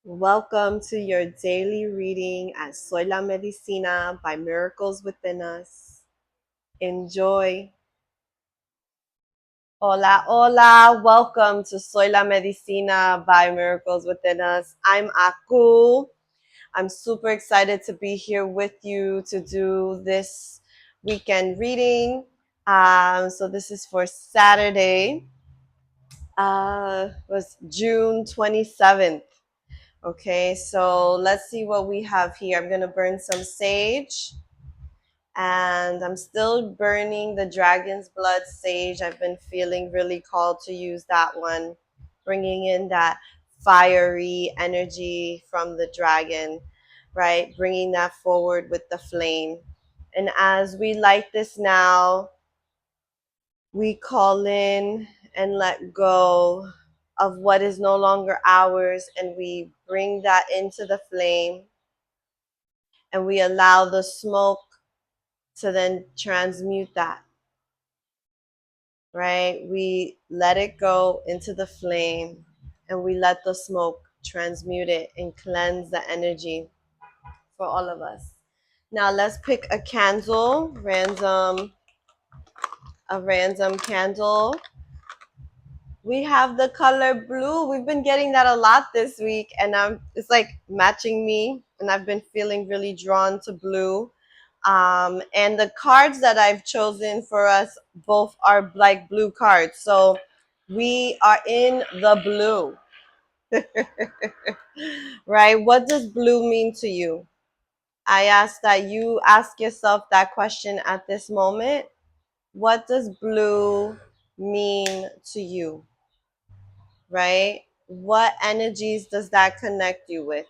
Welcome to your daily reading at Soy la Medicina by Miracles Within Us. Enjoy. Hola, hola. Welcome to Soy la Medicina by Miracles Within Us. I'm Aku. I'm super excited to be here with you to do this weekend reading. So this is for Saturday. Was June 27th. Okay, so let's see what we have here. I'm going to burn some sage, and I'm still burning the dragon's blood sage. I've been feeling really called to use that one, bringing in that fiery energy from the dragon, right? Bringing that forward with the flame. And as we light this now, we call in and let go of what is no longer ours, and we bring that into the flame, and we allow the smoke to then transmute that, right? We let it go into the flame, and we let the smoke transmute it and cleanse the energy for all of us. Now let's pick a candle, a random candle. We have the color blue. We've been getting that a lot this week, and it's like matching me, and I've been feeling really drawn to blue. And the cards that I've chosen for us both are like blue cards. So we are in the blue, right? What does blue mean to you? I ask that you ask yourself that question at this moment. What does blue mean to you? Right? What energies does that connect you with?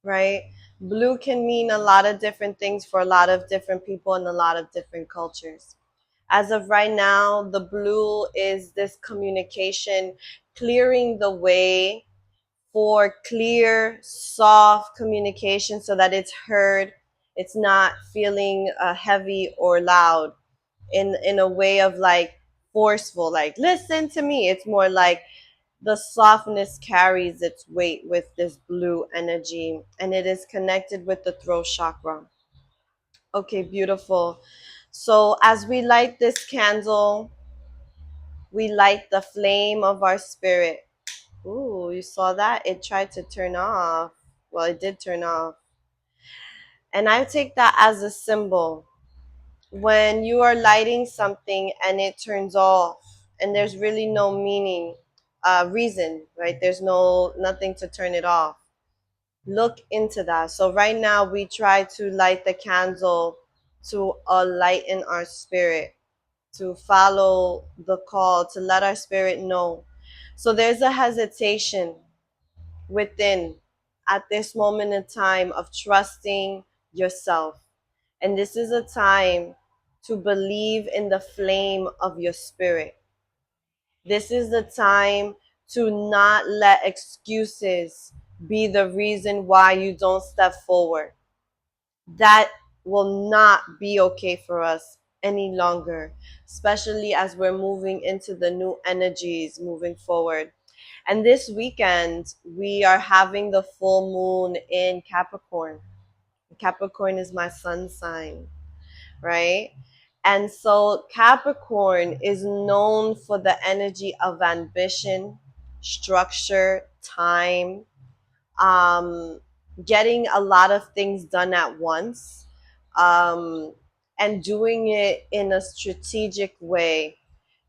Right? Blue can mean a lot of different things for a lot of different people in a lot of different cultures. As of right now, the blue is this communication, clearing the way for clear, soft communication so that it's heard. It's not feeling heavy or loud in a way of like forceful, like, listen to me. It's more like the softness carries its weight with this blue energy, and it is connected with the throat chakra. Okay, beautiful. So as we light this candle, we light the flame of our spirit. Ooh, you saw that? It tried to turn off. Well, it did turn off. And I take that as a symbol. When you are lighting something and it turns off, and there's really no meaning, reason, right? There's nothing to turn it off. Look into that. So right now we try to light the candle to lighten our spirit, to follow the call, to let our spirit know. So there's a hesitation within at this moment in time of trusting yourself. And this is a time to believe in the flame of your spirit. This is the time to not let excuses be the reason why you don't step forward. That will not be okay for us any longer, especially as we're moving into the new energies moving forward. And this weekend, we are having the full moon in Capricorn. Capricorn is my sun sign, right? And so Capricorn is known for the energy of ambition, structure, time, um, getting a lot of things done at once, um, and doing it in a strategic way.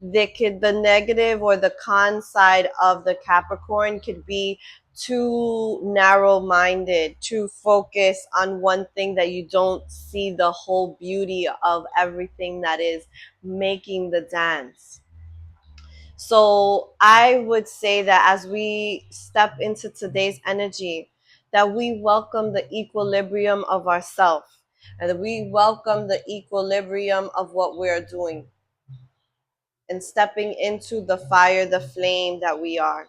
The negative or the con side of the Capricorn could be too narrow minded, too focused on one thing that you don't see the whole beauty of everything that is making the dance. So I would say that as we step into today's energy, that we welcome the equilibrium of ourself, and that we welcome the equilibrium of what we're doing, and stepping into the fire, the flame that we are.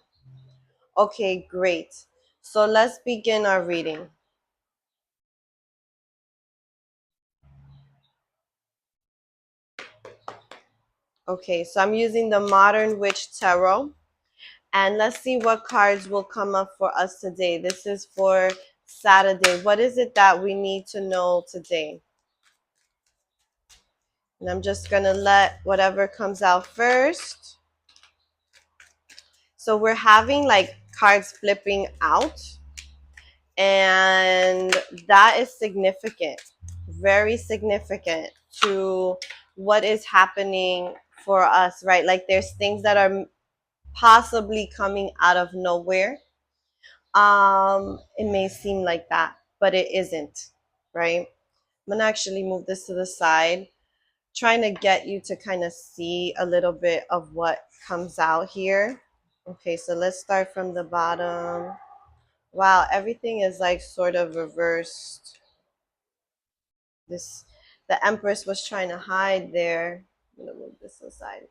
Okay, great. So let's begin our reading. Okay, so I'm using the Modern Witch Tarot. And let's see what cards will come up for us today. This is for Saturday. What is it that we need to know today? And I'm just going to let whatever comes out first. So we're having like cards flipping out, and that is significant, very significant to what is happening for us, right? Like there's things that are possibly coming out of nowhere. It may seem like that, but it isn't, right? I'm gonna actually move this to the side, trying to get you to kind of see a little bit of what comes out here. Okay, so let's start from the bottom. Wow, everything is like sort of reversed. This, the Empress was trying to hide there. I'm gonna move this aside.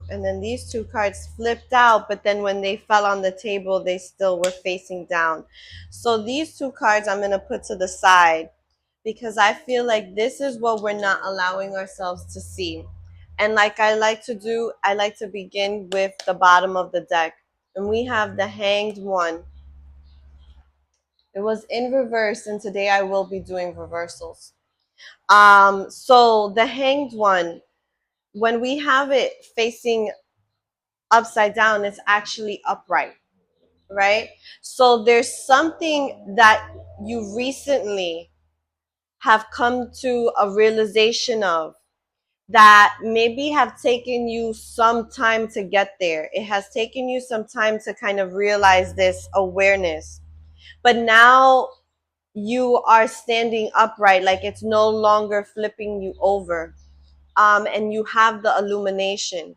And then these two cards flipped out, but then when they fell on the table, they still were facing down. So these two cards I'm gonna put to the side because I feel like this is what we're not allowing ourselves to see. And like I like to do, I like to begin with the bottom of the deck. And we have the Hanged One. It was in reverse, and today I will be doing reversals. So the Hanged One, when we have it facing upside down, it's actually upright, right? So there's something that you recently have come to a realization of that maybe have taken you some time to get there. It has taken you some time to kind of realize this awareness. But now you are standing upright, like it's no longer flipping you over. And you have the illumination,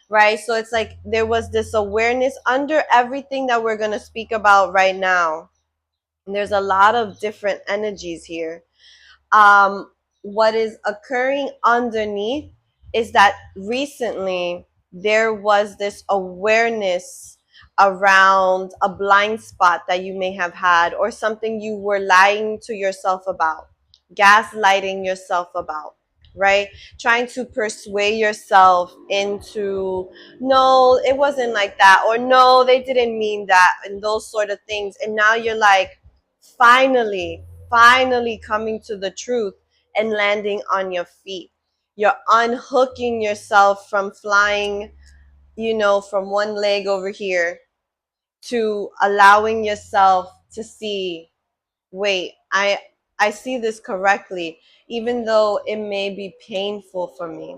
right? So it's like there was this awareness under everything that we're going to speak about right now. And there's a lot of different energies here. What is occurring underneath is that recently there was this awareness around a blind spot that you may have had, or something you were lying to yourself about, gaslighting yourself about, right? Trying to persuade yourself into, no, it wasn't like that, or no, they didn't mean that, and those sort of things. And now you're like, finally coming to the truth and landing on your feet. You're unhooking yourself from flying, from one leg over here to allowing yourself to see, wait, I see this correctly, even though it may be painful for me.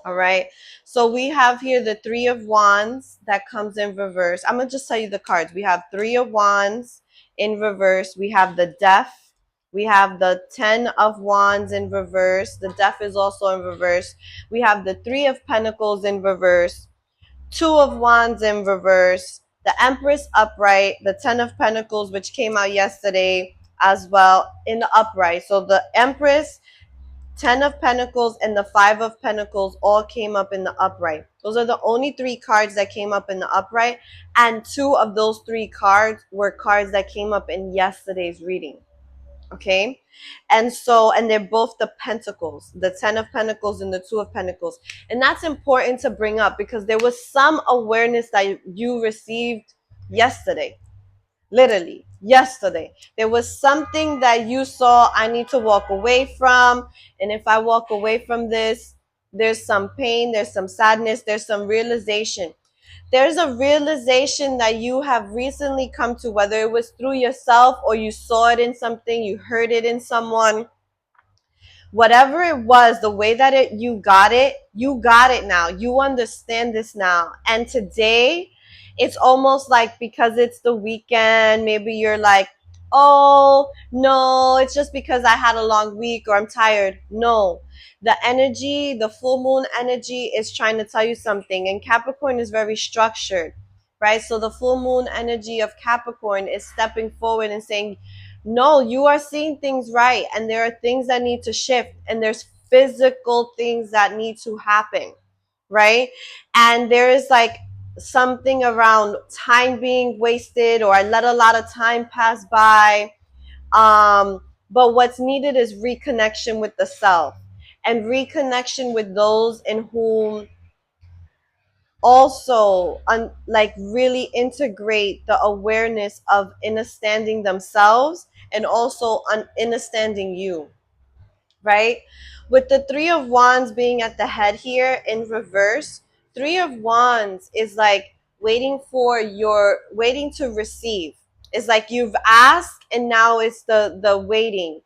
All right. So we have here the Three of Wands that comes in reverse. I'm going to just tell you the cards. We have Three of Wands in reverse. We have the Death. We have the Ten of Wands in reverse. The Death is also in reverse. We have the Three of Pentacles in reverse. Two of Wands in reverse. The Empress upright. The Ten of Pentacles, which came out yesterday as well, in the upright. So the Empress, Ten of Pentacles, and the Five of Pentacles all came up in the upright. Those are the only three cards that came up in the upright. And two of those three cards were cards that came up in yesterday's reading. Okay? And they're both the Pentacles, the Ten of Pentacles and the Two of Pentacles. And that's important to bring up because there was some awareness that you received yesterday. Literally yesterday there was something that you saw, I need to walk away from, and if I walk away from this, there's some pain, there's some sadness, there's some realization. There's a realization that you have recently come to, whether it was through yourself or you saw it in something, you heard it in someone. Whatever it was, the way that you got it now. You understand this now. And today, it's almost like because it's the weekend, maybe you're like, oh, no, it's just because I had a long week or I'm tired. No, the energy, the full moon energy is trying to tell you something. And Capricorn is very structured, right? So the full moon energy of Capricorn is stepping forward and saying, no, you are seeing things right, and there are things that need to shift, and there's physical things that need to happen, right? And there is like something around time being wasted, or I let a lot of time pass by. But what's needed is reconnection with the self and reconnection with those in whom also like really integrate the awareness of understanding themselves and also understanding you, right? With the Three of Wands being at the head here in reverse, Three of Wands is like waiting to receive. It's like you've asked and now it's the waiting.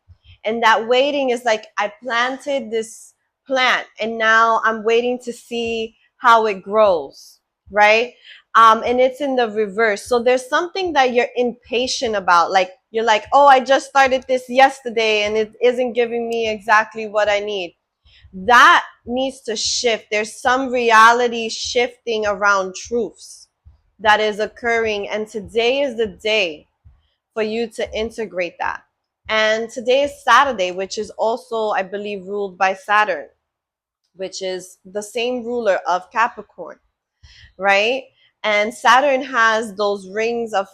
And that waiting is like, I planted this plant and now I'm waiting to see how it grows, right? And it's in the reverse. So there's something that you're impatient about. Like you're like, oh, I just started this yesterday and it isn't giving me exactly what I need. That needs to shift. There's some reality shifting around truths that is occurring. And today is the day for you to integrate that. And today is Saturday, which is also, I believe, ruled by Saturn, which is the same ruler of Capricorn, right? And Saturn has those rings of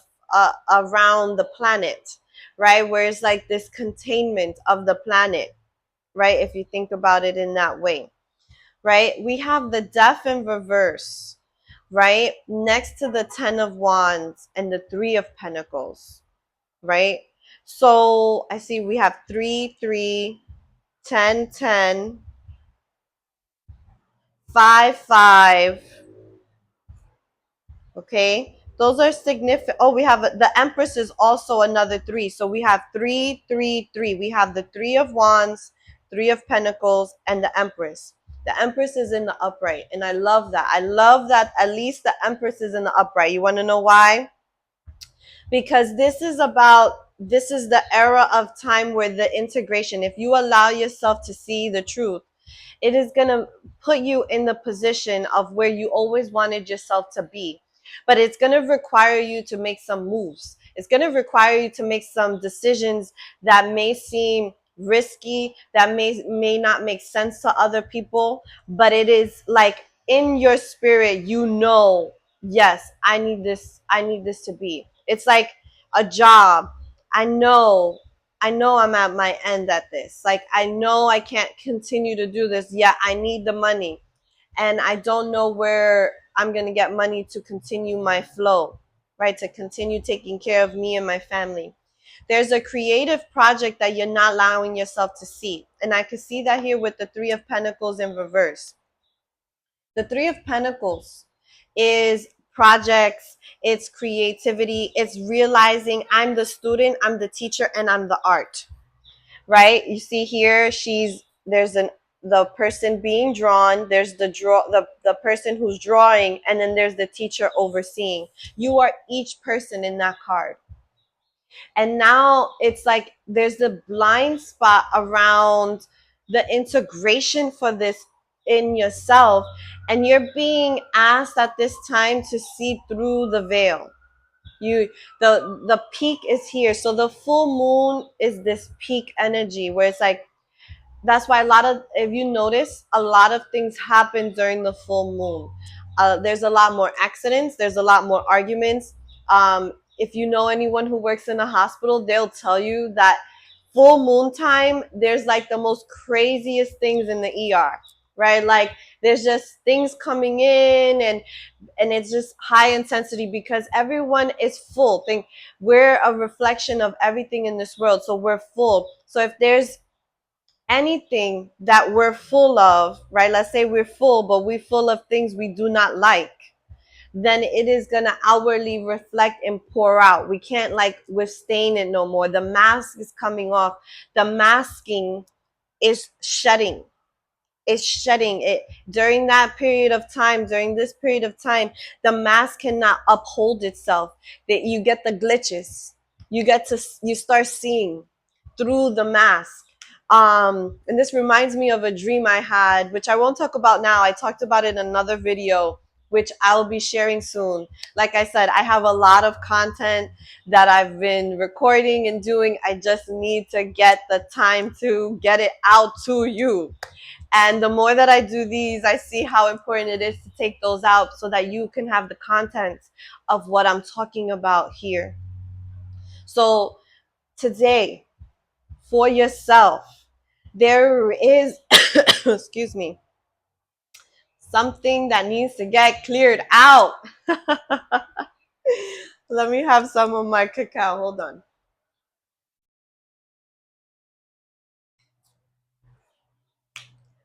around the planet, right? Where it's like this containment of the planet, right? If you think about it in that way, right? We have the Death in reverse, right? Next to the Ten of Wands and the Three of Pentacles, right? So I see we have 3, 3, 10, 10, 5, 5. Okay, those are significant. Oh, we have the Empress is also another three. So we have 3, 3, 3. We have the Three of Wands, Three of Pentacles, and the Empress. The Empress is in the upright, and I love that. I love that at least the Empress is in the upright. You want to know why? Because this is the era of time where the integration, if you allow yourself to see the truth, it is going to put you in the position of where you always wanted yourself to be. But it's going to require you to make some moves. It's going to require you to make some decisions that may seem risky, that may not make sense to other people, but it is like in your spirit, you know, yes, I need this to be. It's like a job. I know I'm at my end at this. Like, I know I can't continue to do this. Yeah, I need the money. And I don't know where I'm going to get money to continue my flow, right? To continue taking care of me and my family. There's a creative project that you're not allowing yourself to see. And I can see that here with the Three of Pentacles in reverse. The Three of Pentacles is projects, it's creativity, it's realizing I'm the student, I'm the teacher, and I'm the art, right? You see here, there's the person being drawn, there's the person who's drawing, and then there's the teacher overseeing. You are each person in that card. And now it's like there's the blind spot around the integration for this in yourself, and you're being asked at this time to see through the veil. You the peak is here. So the full moon is this peak energy where it's like, that's why if you notice, a lot of things happen during the full moon. There's a lot more accidents, there's a lot more arguments. If you know anyone who works in a hospital, they'll tell you that full moon time, there's like the most craziest things in the ER, right? Like there's just things coming in, and it's just high intensity because everyone is full. Think we're a reflection of everything in this world, so we're full. So if there's anything that we're full of, right? Let's say we're full, but we're full of things we do not like, then it is going to outwardly reflect and pour out. We can't like withstand it no more. The mask is coming off. The masking is shedding. It's shedding it during that period of time. During this period of time, the mask cannot uphold itself. That you get the glitches. You start seeing through the mask. And this reminds me of a dream I had, which I won't talk about now. I talked about it in another video, which I'll be sharing soon. Like I said, I have a lot of content that I've been recording and doing. I just need to get the time to get it out to you. And the more that I do these, I see how important it is to take those out so that you can have the content of what I'm talking about here. So today, for yourself, there is, excuse me, Something that needs to get cleared out. Let me have some of my cacao. Hold on.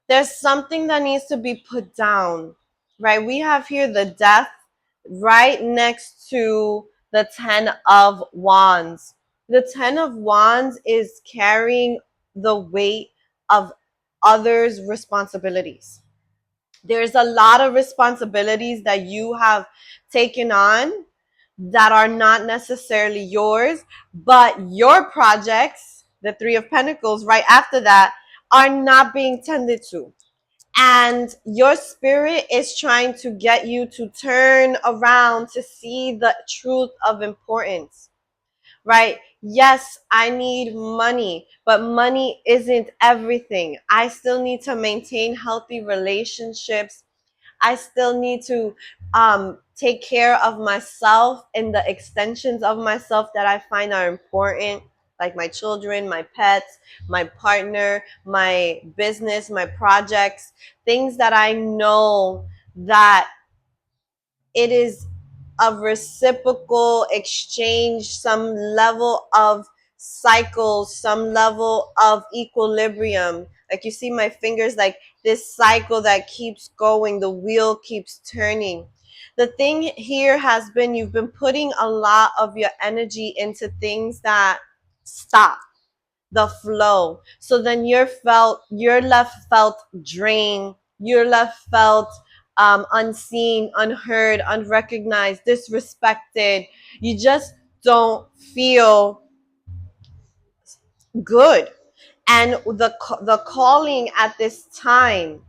There's something that needs to be put down, right? We have here the death right next to the 10 of wands. The 10 of wands is carrying the weight of others' responsibilities. There's a lot of responsibilities that you have taken on that are not necessarily yours, but your projects, the 3 of pentacles right after that, are not being tended to, and your spirit is trying to get you to turn around to see the truth of importance, right? Yes, I need money, but money isn't everything. I still need to maintain healthy relationships. I still need to take care of myself and the extensions of myself that I find are important, like my children, my pets, my partner, my business, my projects, things that I know that it is a reciprocal exchange, some level of cycles, some level of equilibrium. Like you see my fingers, like this cycle that keeps going, the wheel keeps turning. The thing here has been you've been putting a lot of your energy into things that stop the flow. So then you're left felt drained. You're left felt unseen, unheard, unrecognized, disrespected. You just don't feel good. And the calling at this time,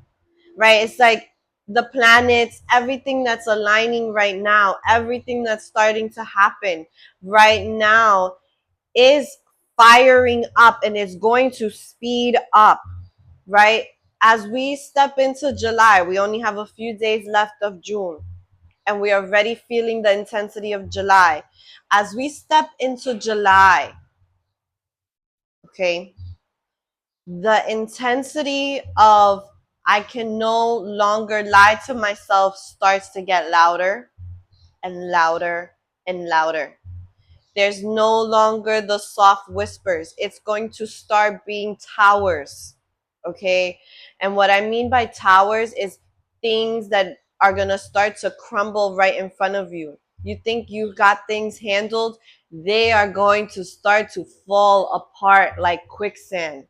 right? It's like the planets, everything that's aligning right now, everything that's starting to happen right now is firing up and it's going to speed up, right? As we step into July, we only have a few days left of June, and we are already feeling the intensity of July. As we step into July, okay, the intensity of I can no longer lie to myself starts to get louder and louder and louder. There's no longer the soft whispers. It's going to start being towers. Okay? And what I mean by towers is things that are going to start to crumble right in front of you. You think you've got things handled, they are going to start to fall apart like quicksand.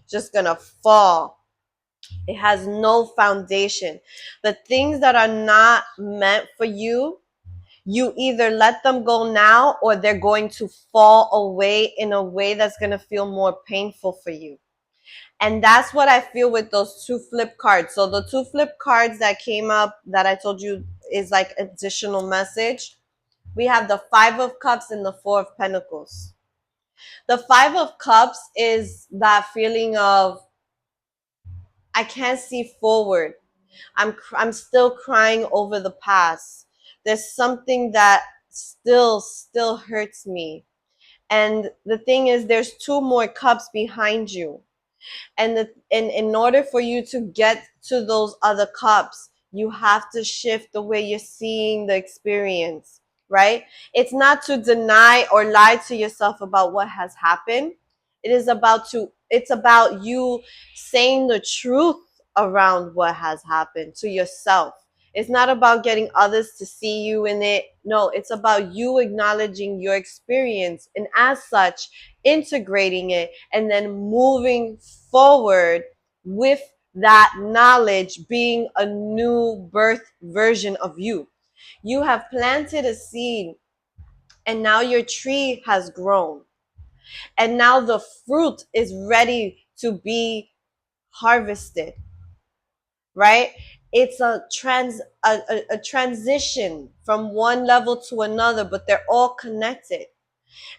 Just going to fall. It has no foundation. The things that are not meant for you, you either let them go now or they're going to fall away in a way that's going to feel more painful for you. And that's what I feel with those 2 flip cards. So the 2 flip cards that came up that I told you is like additional message. We have the 5 of cups and the 4 of pentacles. The 5 of cups is that feeling of I can't see forward. I'm still crying over the past. There's something that still hurts me. And the thing is there's 2 more cups behind you. And in order for you to get to those other cups, you have to shift the way you're seeing the experience, right? It's not to deny or lie to yourself about what has happened. It's about you saying the truth around what has happened to yourself. It's not about getting others to see you in it. No, it's about you acknowledging your experience and as such integrating it and then moving forward with that knowledge being a new birth version of you. You have planted a seed and now your tree has grown. And now the fruit is ready to be harvested, right? It's a transition from one level to another, but they're all connected.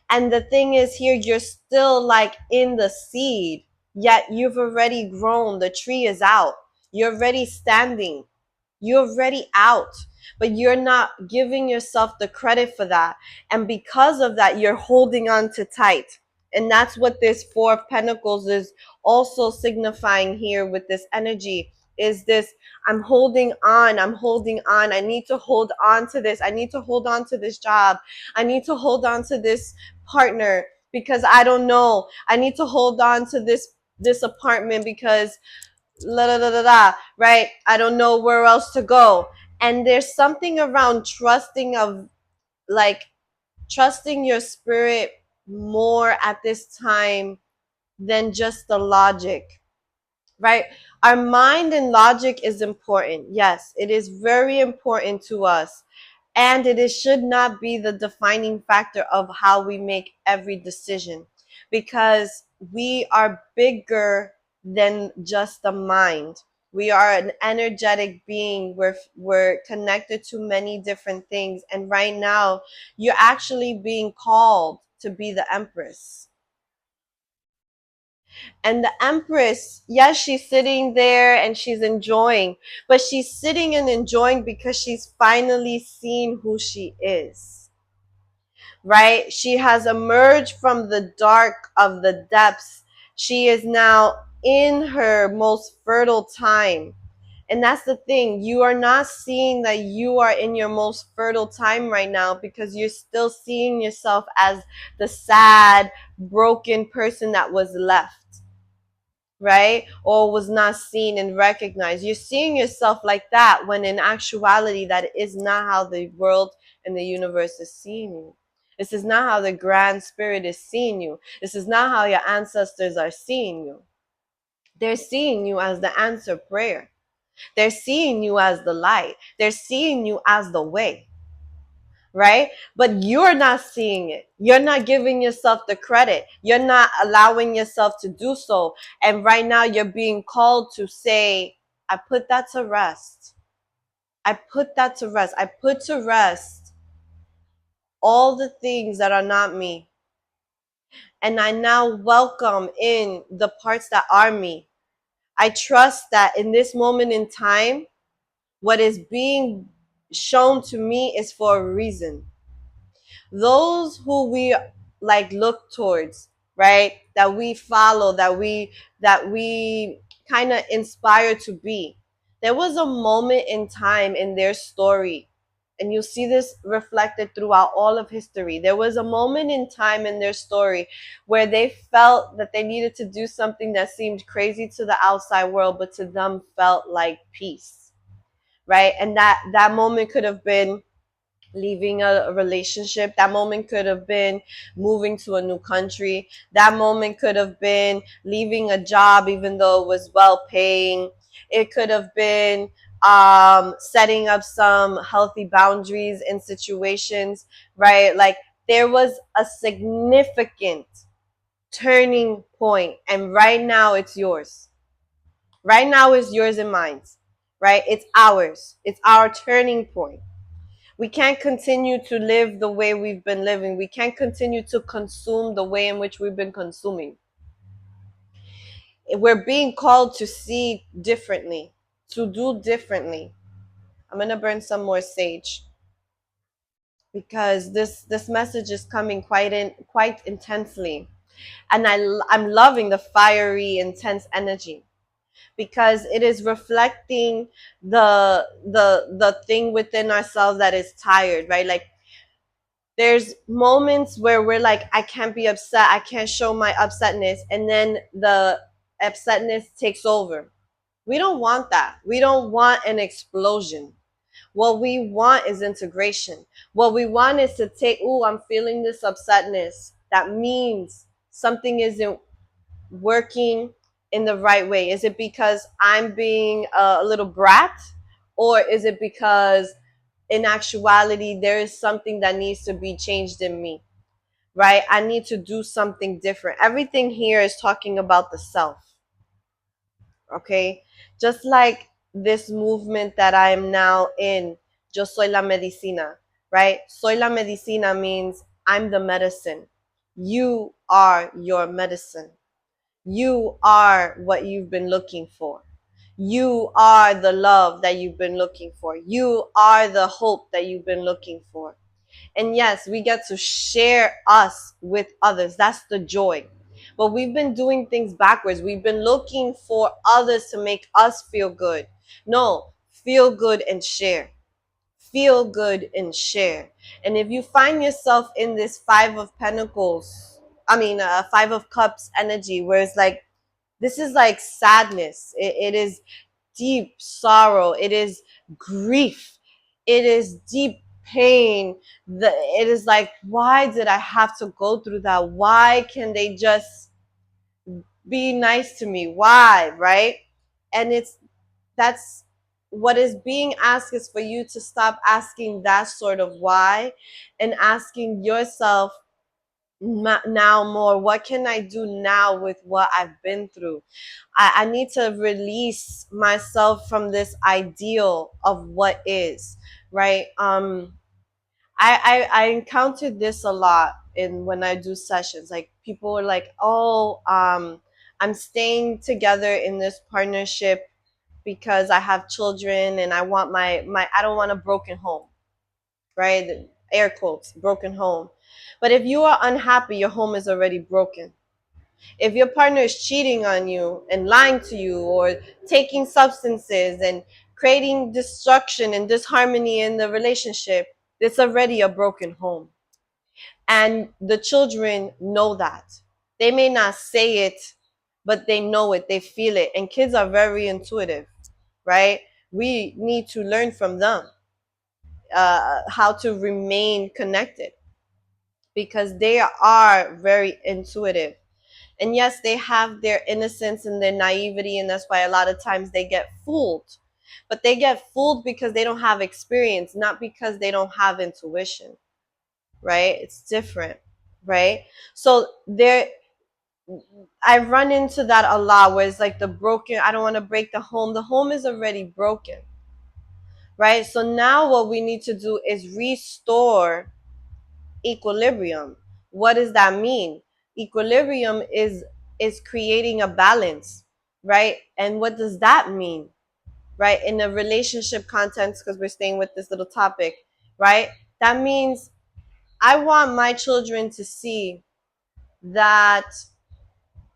And the thing is here, you're still like in the seed, yet you've already grown. The tree is out. You're already standing. You're already out, but you're not giving yourself the credit for that. And because of that, you're holding on to tight. And that's what this 4 of Pentacles is also signifying here with this energy. is this, I'm holding on, I'm holding on. I need to hold on to this. I need to hold on to this job. I need to hold on to this partner because I don't know. I need to hold on to this apartment because la da da da da, right? I don't know where else to go. And there's something around trusting of like trusting your spirit more at this time than just the logic, right? Our mind and logic is important. Yes, it is very important to us. And it should not be the defining factor of how we make every decision because we are bigger than just the mind. We are an energetic being. We're connected to many different things. And right now, you're actually being called to be the Empress. And the Empress, yes, she's sitting there and she's enjoying, but she's sitting and enjoying because she's finally seen who she is, right? She has emerged from the dark of the depths. She is now in her most fertile time. And that's the thing. You are not seeing that you are in your most fertile time right now because you're still seeing yourself as the sad, broken person that was left, right? Or was not seen and recognized. You're seeing yourself like that when in actuality, that is not how the world and the universe is seeing you. This is not how the grand spirit is seeing you. This is not how your ancestors are seeing you. They're seeing you as the answer prayer. They're seeing you as the light. They're seeing you as the way, right? But you're not seeing it. You're not giving yourself the credit. You're not allowing yourself to do so. And right now you're being called to say, I put that to rest. I put that to rest. I put to rest all the things that are not me. And I now welcome in the parts that are me. I trust that in this moment in time, what is being shown to me is for a reason. Those who we like look towards, right, that we follow, that we kind of inspire to be, there was a moment in time in their story, and you see this reflected throughout all of history. There was a moment in time in their story where they felt that they needed to do something that seemed crazy to the outside world but to them felt like peace, right? And that moment could have been leaving a relationship. That moment could have been moving to a new country. That moment could have been leaving a job even though it was well paying. It could have been setting up some healthy boundaries in situations, right? Like there was a significant turning point, and right now it's yours. Right now is yours and mine, right? It's ours. It's our turning point. We can't continue to live the way we've been living. We can't continue to consume the way in which we've been consuming. We're being called to see differently, to do differently. I'm going to burn some more sage because this message is coming quite intensely. And I'm loving the fiery, intense energy because it is reflecting the thing within ourselves that is tired, right? Like there's moments where we're like, I can't be upset, I can't show my upsetness, and then the upsetness takes over. We don't want that. We don't want an explosion. What we want is integration. What we want is to take, oh, I'm feeling this upsetness. That means something isn't working in the right way. Is it because I'm being a little brat? Or is it because in actuality, there is something that needs to be changed in me, right? I need to do something different. Everything here is talking about the self, okay? Just like this movement that I am now in, Yo soy la medicina, right? Soy la medicina means I'm the medicine. You are your medicine. You are what you've been looking for. You are the love that you've been looking for. You are the hope that you've been looking for. And yes, we get to share us with others. That's the joy. but we've been doing things backwards. We've been looking for others to make us feel good. No, feel good and share. Feel good and share. And if you find yourself in this Five of Pentacles, Five of Cups energy, where it's like, this is like sadness. It is deep sorrow. It is grief. It is deep pain. It is like, why did I have to go through that? Why can they just be nice to me? Why? Right? And that's what is being asked, is for you to stop asking that sort of why, and asking yourself now more, what can I do now with what I've been through? I need to release myself from this ideal of what is, right? I encountered this a lot in when I do sessions. Like, people are like, oh, I'm staying together in this partnership because I have children and I want my I don't want a broken home, right? Air quotes, broken home. But if you are unhappy, your home is already broken. If your partner is cheating on you and lying to you, or taking substances and creating destruction and disharmony in the relationship, it's already a broken home. And the children know that. They may not say it, but they know it, they feel it. And kids are very intuitive, right? We need to learn from them how to remain connected, because they are very intuitive. And yes, they have their innocence and their naivety, and that's why a lot of times they get fooled. But they get fooled because they don't have experience, not because they don't have intuition, right? It's different, right? So I run into that a lot, where it's like the broken, I don't want to break the home. The home is already broken, right? So now what we need to do is restore equilibrium. What does that mean? Equilibrium is creating a balance, right? And what does that mean, right? In a relationship context, because we're staying with this little topic, right? That means I want my children to see that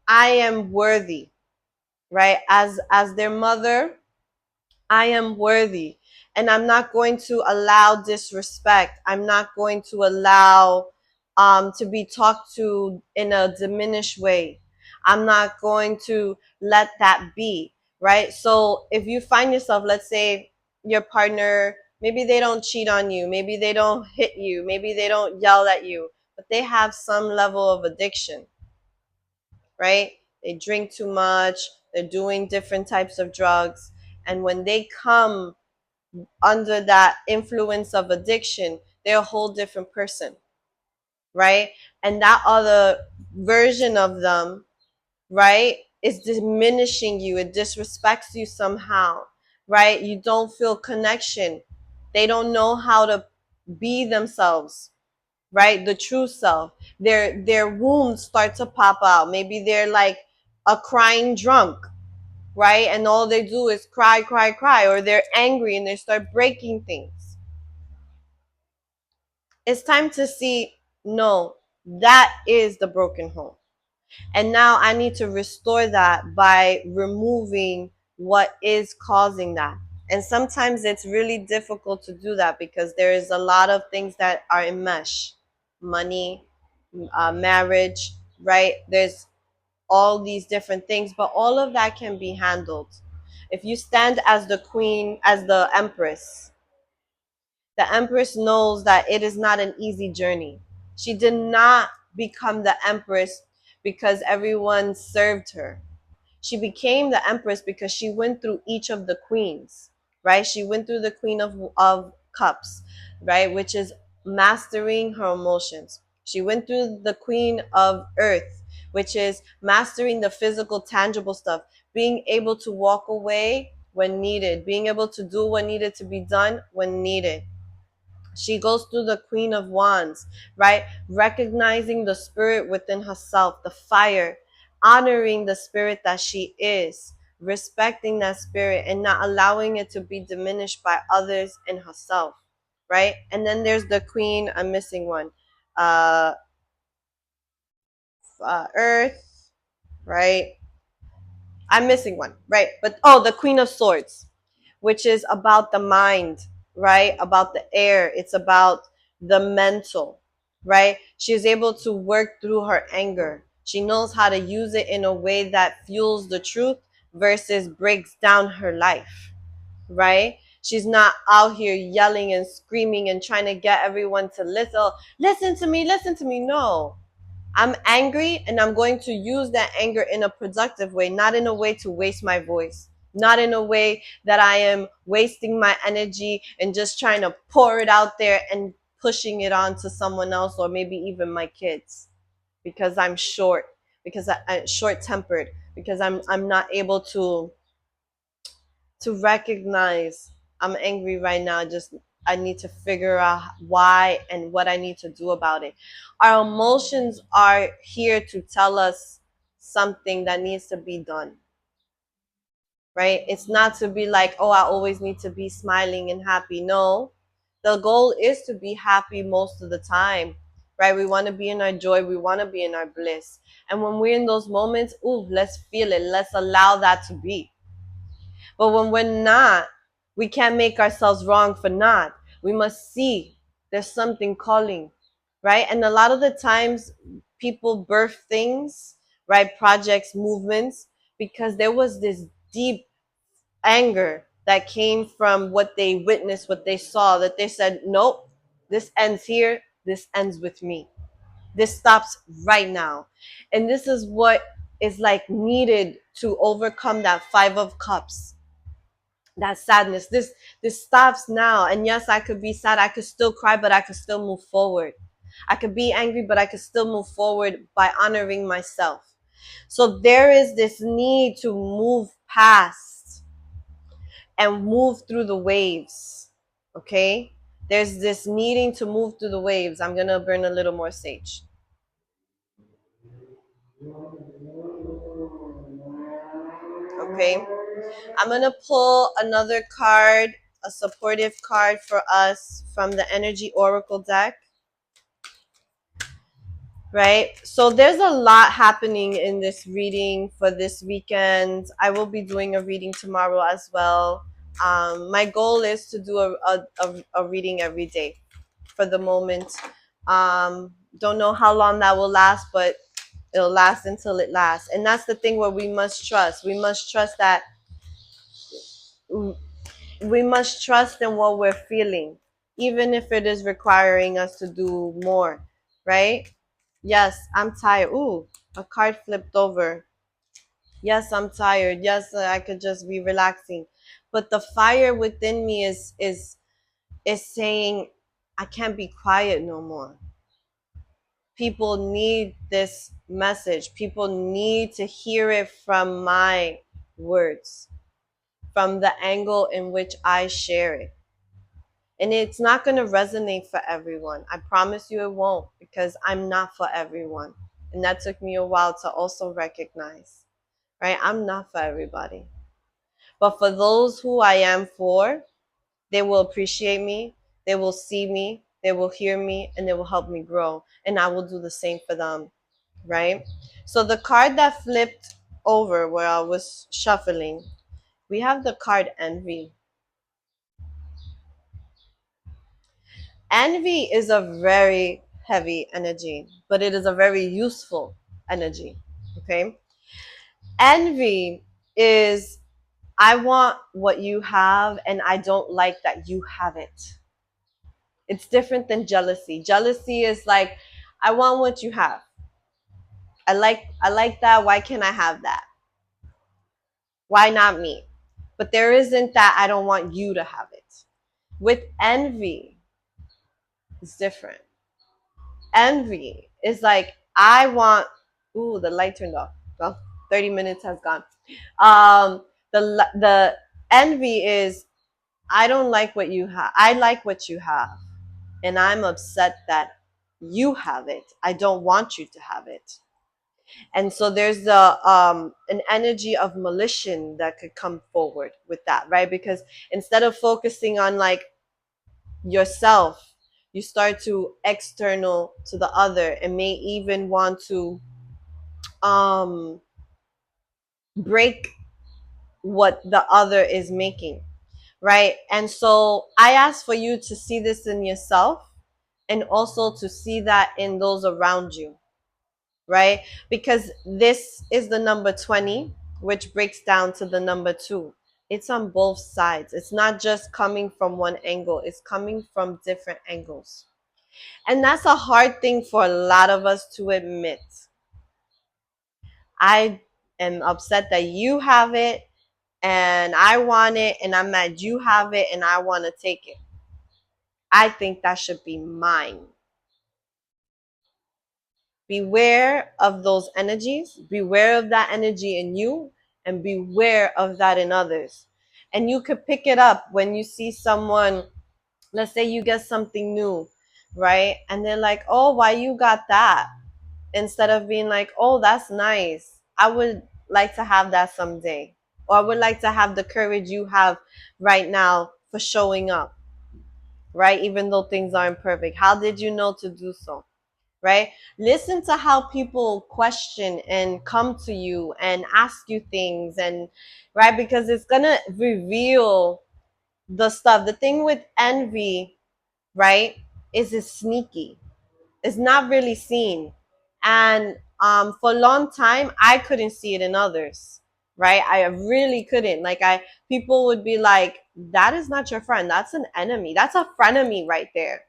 I am worthy, right? As their mother, I am worthy. And I'm not going to allow disrespect. I'm not going to allow to be talked to in a diminished way. I'm not going to let that be, right? So if you find yourself, let's say your partner, maybe they don't cheat on you, maybe they don't hit you, maybe they don't yell at you, but they have some level of addiction, right? They drink too much, they're doing different types of drugs. And when they come under that influence of addiction, they're a whole different person, right? And that other version of them, right, is diminishing you, it disrespects you somehow, right? You don't feel connection. They don't know how to be themselves, right? The true self. Their wounds start to pop out. Maybe they're like a crying drunk, right? And all they do is cry, cry, cry, or they're angry and they start breaking things. It's time to see, no, that is the broken home. And now I need to restore that by removing what is causing that. And sometimes it's really difficult to do that because there is a lot of things that are in mesh. Money, marriage, right? There's all these different things, but all of that can be handled. If you stand as the queen, as the Empress knows that it is not an easy journey. She did not become the Empress because everyone served her. She became the Empress because she went through each of the queens, right? She went through the Queen of Cups, right? Which is mastering her emotions. She went through the Queen of Earth, which is mastering the physical, tangible stuff, being able to walk away when needed, being able to do what needed to be done when needed. She goes through the Queen of Wands, right? Recognizing the spirit within herself, the fire, honoring the spirit that she is, respecting that spirit and not allowing it to be diminished by others and herself, right? And then there's the Queen, I'm missing one, uh, Earth. right? I'm missing one, right? But oh, the Queen of Swords, which is about the mind, right? About the air. It's about the mental, right? She's able to work through her anger. She knows how to use it in a way that fuels the truth versus breaks down her life, right? She's not out here yelling and screaming and trying to get everyone to listen. "Oh, listen to me, listen to me." No, I'm angry and I'm going to use that anger in a productive way, not in a way to waste my voice, not in a way that I am wasting my energy and just trying to pour it out there and pushing it on to someone else or maybe even my kids because I'm short, because I'm short tempered, because I'm not able to recognize I'm angry right now. Just I need to figure out why and what I need to do about it. Our emotions are here to tell us something that needs to be done, right? It's not to be like, oh, I always need to be smiling and happy. No, the goal is to be happy most of the time, right? We want to be in our joy, we want to be in our bliss. And when we're in those moments, ooh, let's feel it, let's allow that to be. But when we're not, we can't make ourselves wrong for not. We must see there's something calling, right? And a lot of the times people birth things, right? Projects, movements, because there was this deep anger that came from what they witnessed, what they saw, that they said, nope, this ends here, this ends with me. This stops right now. And this is what is like needed to overcome that Five of Cups, that sadness. This stops now. And yes, I could be sad, I could still cry, but I could still move forward. I could be angry, but I could still move forward by honoring myself. So there is this need to move past and move through the waves. Okay, there's this needing to move through the waves. I'm gonna burn a little more sage. Okay, I'm gonna pull another card, a supportive card for us from the Energy Oracle deck. Right? So there's a lot happening in this reading for this weekend. I will be doing a reading tomorrow as well. My goal is to do a reading every day for the moment. Don't know how long that will last, but it'll last until it lasts. And that's the thing where we must trust. We must trust that we must trust in what we're feeling, even if it is requiring us to do more, right? Yes, I'm tired. Ooh, a card flipped over. Yes, I'm tired. Yes, I could just be relaxing. But the fire within me is saying I can't be quiet no more. People need this message. People need to hear it from my words, from the angle in which I share it. And it's not going to resonate for everyone. I promise you it won't, because I'm not for everyone. And that took me a while to also recognize, right? I'm not for everybody. But for those who I am for, they will appreciate me, they will see me, they will hear me, and they will help me grow. And I will do the same for them, right? So the card that flipped over where I was shuffling, we have the card Envy. Envy is a very heavy energy, but it is a very useful energy. Okay. Envy is I want what you have and I don't like that you have it. It's different than jealousy. Jealousy is like, I want what you have. I like that. Why can't I have that? Why not me? But there isn't that I don't want you to have it. With envy, it's different. Envy is like I want. Ooh, the light turned off. Well, 30 minutes has gone. The envy is I don't like what you have. I like what you have, and I'm upset that you have it. I don't want you to have it. And so there's the an energy of malicious that could come forward with that, right? Because instead of focusing on like yourself, you start to external to the other and may even want to um break what the other is making, right? And so I ask for you to see this in yourself and also to see that in those around you, right? Because this is the number 20, which breaks down to the number 2. It's on both sides. It's not just coming from one angle, it's coming from different angles. And that's a hard thing for a lot of us to admit. I am upset that you have it and I want it, and I'm mad you have it and I want to take it. I think that should be mine. Beware of those energies. Beware of that energy in you and beware of that in others. And you could pick it up when you see someone, let's say you get something new, right? And they're like, oh, why you got that? Instead of being like, oh, that's nice. I would like to have that someday. Or I would like to have the courage you have right now for showing up, right? Even though things aren't perfect. How did you know to do so? Right? Listen to how people question and come to you and ask you things, and right, because it's gonna reveal the stuff. The thing with envy, right, is it's sneaky. It's not really seen. And for a long time I couldn't see it in others. Right? I really couldn't. Like people would be like, that is not your friend. That's an enemy. That's a frenemy right there.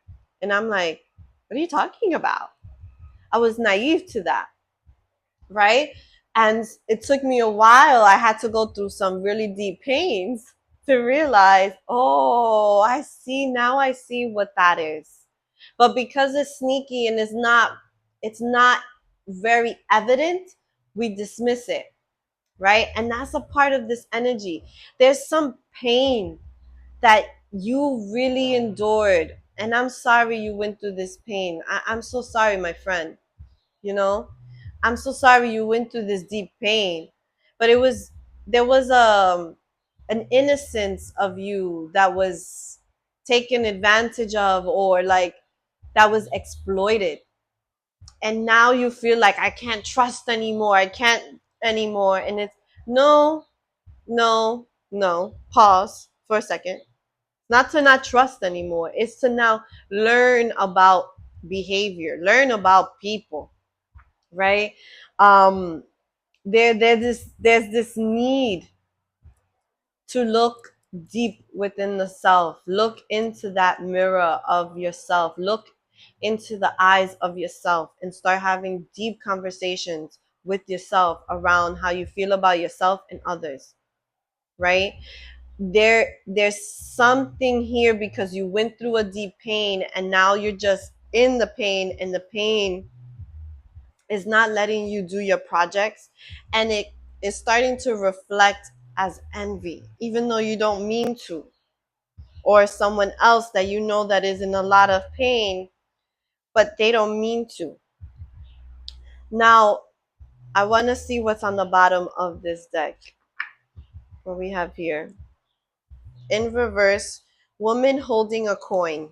And I'm like, what are you talking about? I was naive to that, right? And it took me a while. I had to go through some really deep pains to realize, oh, I see now. I see what that is. But because it's sneaky and it's not very evident, we dismiss it, right? And that's a part of this energy. There's some pain that you really endured, and I'm sorry you went through this pain. I'm so sorry, my friend. You know, I'm so sorry you went through this deep pain, but there was an innocence of you that was taken advantage of, or like that was exploited, and now you feel like I can't trust anymore, I can't anymore. And it's no, no, no, pause for a second. Not to not trust anymore, it's to now learn about behavior, learn about people, right? um there's this need to look deep within the self, look into that mirror of yourself, look into the eyes of yourself, and start having deep conversations with yourself around how you feel about yourself and others, right? There's something here because you went through a deep pain and now you're just in the pain, and the pain is not letting you do your projects, and it is starting to reflect as envy even though you don't mean to, or someone else that you know that is in a lot of pain but they don't mean to. Now I want to see what's on the bottom of this deck. What we have here in reverse: woman holding a coin.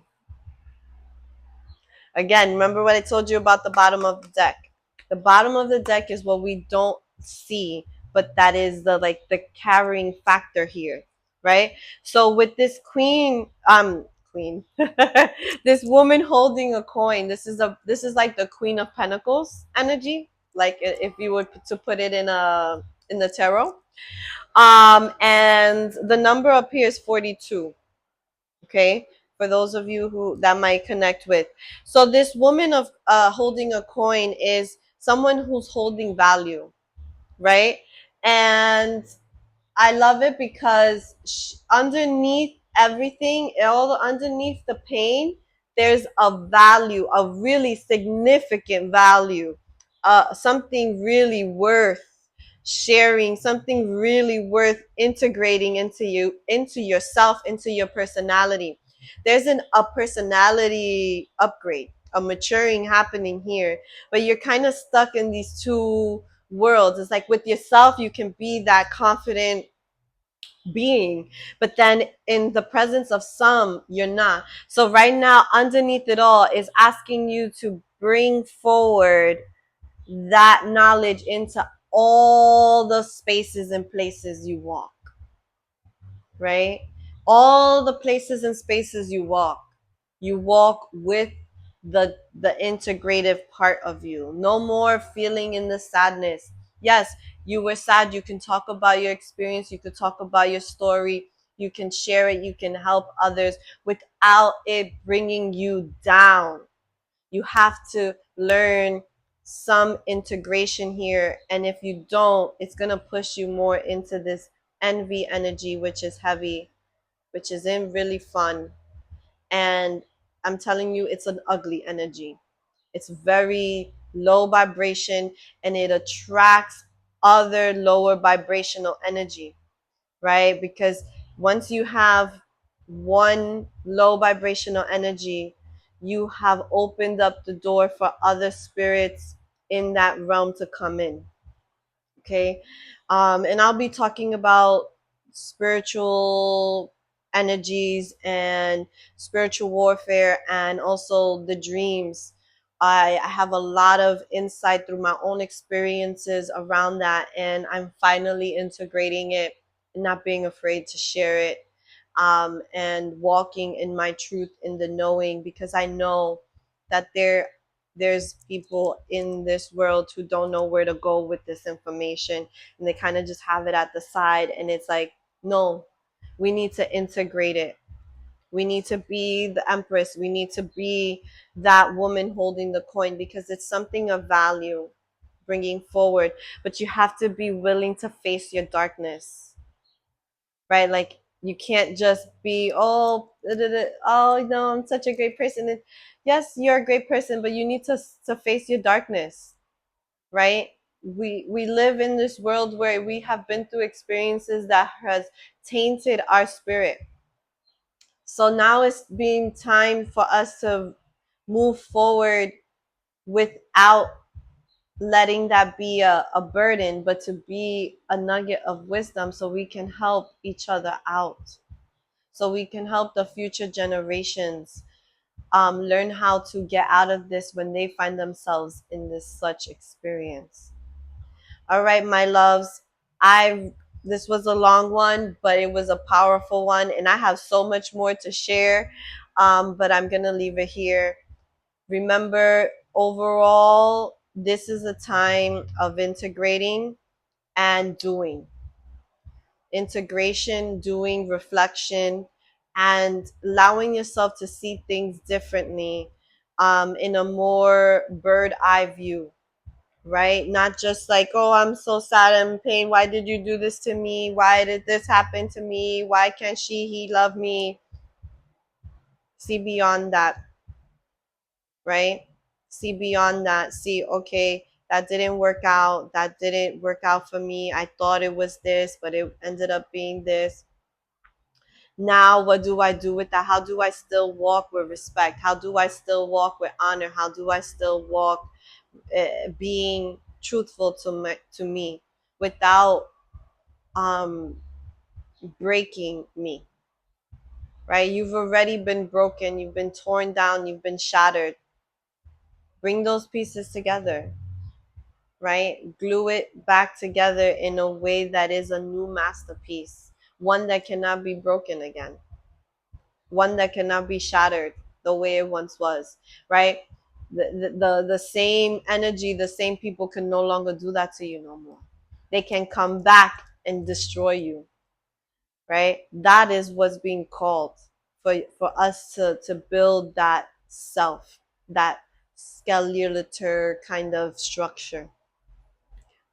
Again, remember what I told you about the bottom of the deck. The bottom of the deck is what we don't see, but that is the carrying factor here, right? So with this queen, this woman holding a coin, this is like the Queen of Pentacles energy, like if you were to put it in the tarot. And the number up here is 42. Okay, for those of you who that might connect with. So this woman of holding a coin is someone who's holding value, right? And I love it because underneath everything, all underneath the pain, there's a value, a really significant value, something really worth sharing, something really worth integrating into you, into yourself, into your personality. There's a personality upgrade, a maturing happening here, but you're kind of stuck in these two worlds. It's like with yourself, you can be that confident being, but then in the presence of some, you're not. So right now, underneath it all is asking you to bring forward that knowledge into all the spaces and places you walk, right? All the places and spaces you walk with the integrative part of you. No more feeling in the sadness. Yes, you were sad. You can talk about your experience. You could talk about your story. You can share it. You can help others without it bringing you down. You have to learn some integration here. And if you don't, it's going to push you more into this envy energy, which is heavy, which isn't really fun. And I'm telling you, it's an ugly energy. It's very low vibration, and it attracts other lower vibrational energy, right? Because once you have one low vibrational energy, you have opened up the door for other spirits in that realm to come in. Okay. And I'll be talking about spiritual energies and spiritual warfare and also the dreams. I have a lot of insight through my own experiences around that, and I'm finally integrating it and not being afraid to share it, and walking in my truth in the knowing, because I know that there's people in this world who don't know where to go with this information, and they kind of just have it at the side, and it's like, no, we need to integrate it. We need to be the Empress. We need to be that woman holding the coin, because it's something of value bringing forward. But you have to be willing to face your darkness, right? Like, you can't just be, oh, oh no, I'm such a great person. And yes, you're a great person, but you need to face your darkness, right? We live in this world where we have been through experiences that has tainted our spirit. So now it's being time for us to move forward without letting that be a burden, but to be a nugget of wisdom, so we can help each other out, so we can help the future generations learn how to get out of this when they find themselves in this such experience. All right, my loves. I This was a long one, but it was a powerful one, and I have so much more to share. But I'm gonna leave it here. Remember, overall, this is a time of integrating and doing. Integration, doing, reflection, and allowing yourself to see things differently, in a more bird eye view, right? Not just like, oh, I'm so sad, I'm in pain. Why did you do this to me? Why did this happen to me? Why can't he love me? See beyond that, right? See beyond that. See, okay, that didn't work out. That didn't work out for me. I thought it was this, but it ended up being this. Now, what do I do with that? How do I still walk with respect? How do I still walk with honor? How do I still walk being truthful to me without um breaking me, right? You've already been broken, you've been torn down, you've been shattered. Bring those pieces together, right? Glue it back together in a way that is a new masterpiece, one that cannot be broken again, one that cannot be shattered the way it once was, right? The same energy, the same people can no longer do that to you no more. They can come back and destroy you, right? That is what's being called for us to build that self, that skeletal kind of structure.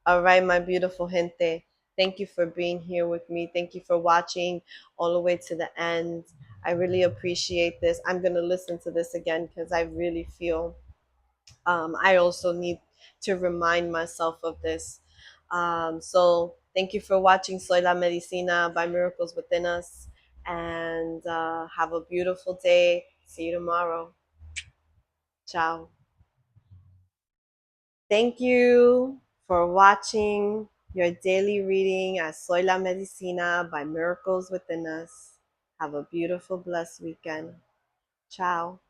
All right, my beautiful gente. Thank you for being here with me. Thank you for watching all the way to the end. I really appreciate this. I'm going to listen to this again because I really feel I also need to remind myself of this. So thank you for watching Soy la Medicina by Miracles Within Us. And have a beautiful day. See you tomorrow. Ciao. Thank you for watching your daily reading at Soy la Medicina by Miracles Within Us. Have a beautiful, blessed weekend. Ciao.